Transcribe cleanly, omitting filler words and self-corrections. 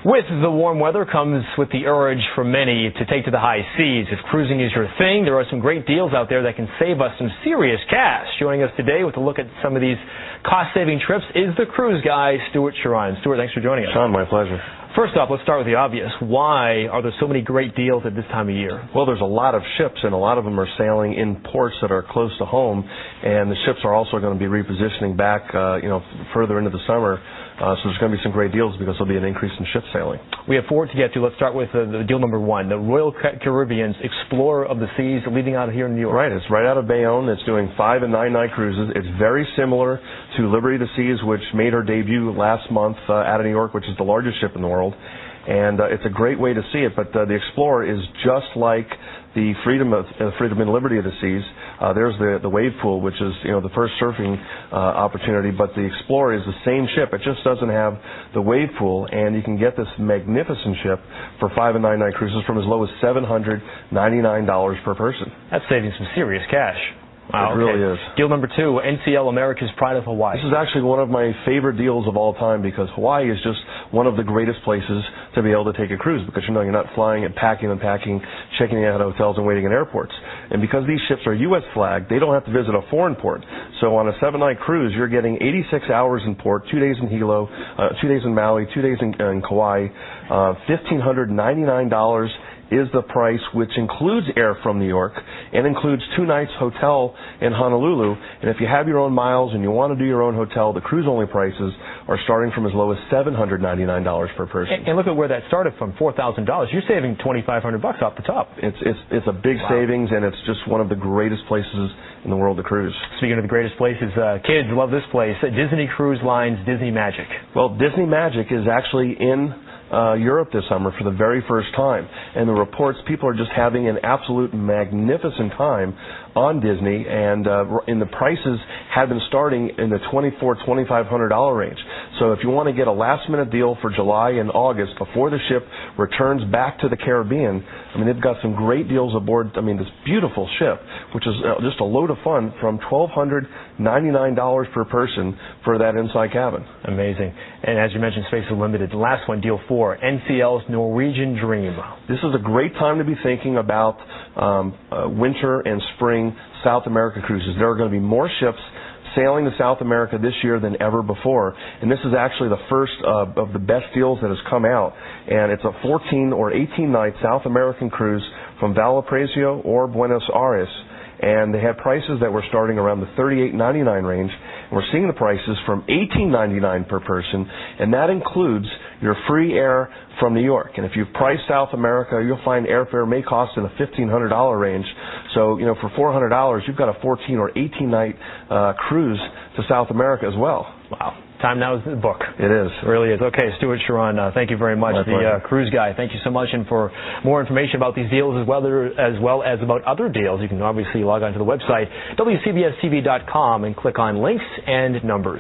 With the warm weather comes with the urge for many to take to the high seas. If cruising is your thing, there are some great deals out there that can save us some serious cash. Joining us today with a look at some of these cost-saving trips is the cruise guy, Stuart Sharon. Stuart, thanks for joining us. Sean, my pleasure. First off, let's start with the obvious. Why are there so many great deals at this time of year? Well, there's a lot of ships, and a lot of them are sailing in ports that are close to home, and the ships are also going to be repositioning back, further into the summer. So there's going to be some great deals because there'll be an increase in ship sailing. We have four to get to. Let's start with the deal number one, the Royal Caribbean's Explorer of the Seas, leaving out of here in New York. Right. It's right out of Bayonne. It's doing 5 and 9 night cruises. It's very similar to Liberty of the Seas, which made her debut last month out of New York, which is the largest ship in the world. And it's a great way to see it, but the Explorer is just like the Freedom and Liberty of the Seas. There's the wave pool, which is the first surfing opportunity, but the Explorer is the same ship. It just doesn't have the wave pool, and you can get this magnificent ship for 5 and 9 night cruises from as low as $799 per person. That's saving some serious cash. Wow, it really is. Deal number two, NCL America's Pride of Hawaii. This is actually one of my favorite deals of all time because Hawaii is just one of the greatest places to be able to take a cruise because you're not flying and packing, checking out hotels and waiting in airports. And because these ships are U.S. flagged, they don't have to visit a foreign port. So on a 7-night cruise, you're getting 86 hours in port, 2 days in Hilo, 2 days in Maui, 2 days in Kauai, $1,599 is the price, which includes air from New York and includes 2 nights hotel in Honolulu. And if you have your own miles and you want to do your own hotel, the cruise-only prices are starting from as low as $799 per person. And look at where that started from, $4,000. You're saving $2,500 off the top. It's a big savings, and it's just one of the greatest places in the world to cruise. Speaking of the greatest places, kids love this place, Disney Cruise Line's Disney Magic. Well, Disney Magic is actually in Europe this summer for the very first time, and the reports, people are just having an absolute magnificent time on Disney, and the prices have been starting in the $2,400–2,500 range. So if you want to get a last-minute deal for July and August before the ship returns back to the Caribbean, they've got some great deals aboard. This beautiful ship, which is just a load of fun, from $1,299 per person for that inside cabin. Amazing. And as you mentioned, space is limited. The last one, deal 4, NCL's Norwegian Dream. This is a great time to be thinking about winter and spring South America cruises. There are going to be more ships sailing to South America this year than ever before, and this is actually the first of the best deals that has come out, and it's a 14 or 18 night South American cruise from Valparaiso or Buenos Aires, and they have prices that were starting around the $38.99 range, and we're seeing the prices from $18.99 per person, and that includes your free air from New York. And if you've priced South America, you'll find airfare may cost in the $1,500 range. So, for $400, you've got a 14 or 18 night cruise to South America as well. Wow. Time now is the book. It is. It really is. Okay, Stuart Sharon, thank you very much. The cruise guy, thank you so much. And for more information about these deals as well as about other deals, you can obviously log on to the website, WCBSTV.com, and click on links and numbers.